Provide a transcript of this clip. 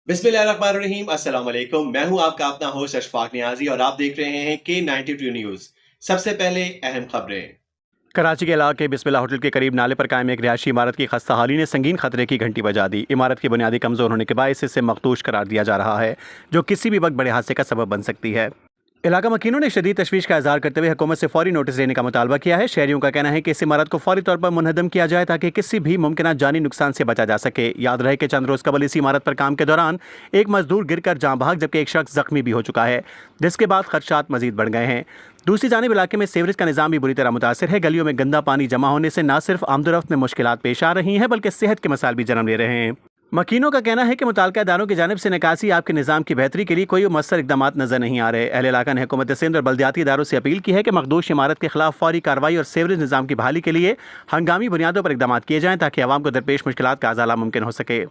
बिस्मिल्लाहिर्रहमानिर्रहीम, अस्सलाम वालेकुम। मैं हूं आपका अपना होस्ट अशफाक नियाजी और आप देख रहे हैं K92 न्यूज़। सबसे पहले अहम खबरें। कराची के इलाके बिस्मिल्लाह होटल के करीब नाले पर कायम एक रिहायशी इमारत की खस्ता हाली ने संगीन खतरे की घंटी बजा दी। इमारत की बुनियादी कमज़ोर होने के बायस इसे मखदूश करार दिया जा रहा है, जो किसी भी वक्त बड़े हादसे का सबब बन सकती है। इलाका मकीनों ने शदीद तशवीश का इजहार करते हुए हुकूमत से फौरी नोटिस लेने का मुतालबा किया है। शहरियों का कहना है कि इस इमारत को फौरी तौर पर मुनहदम किया जाए ताकि किसी भी मुमकिन जानी नुकसान से बचा जा सके। याद रहे कि चंद रोज कबल इसी इमारत पर काम के दौरान एक मजदूर गिरकर जाँ बहक, जबकि एक शख्स जख्मी भी हो चुका है, जिसके बाद खदशात मजीद बढ़ गए हैं। दूसरी जानिब इलाके में सीवरेज का निज़ाम भी बुरी तरह मुतासर है। गलियों में गंदा पानी जमा होने से न सिर्फ आमदोरफ्त में मुश्किलात पेश आ रही हैं, बल्कि सेहत के मसाइल भी जन्म ले रहे हैं। मकीनों का कहना है कि मुताल्लिका इदारों की जानिब से निकासी आपके निज़ाम की बेहतरी के लिए कोई मौसर इकदाम नजर नहीं आ रहे। अहले इलाका ने हुकूमत सिंध और बल्दियाती इदारों से अपील की है कि मखदूश इमारत के खिलाफ फौरी कार्रवाई और सीवरेज निज़ाम की बहाली के लिए हंगामी बुनियादों पर इकदाम किए जाएँ ताकि आवाम को दरपेश मुश्किलात का अज़ाला मुमकिन हो सके।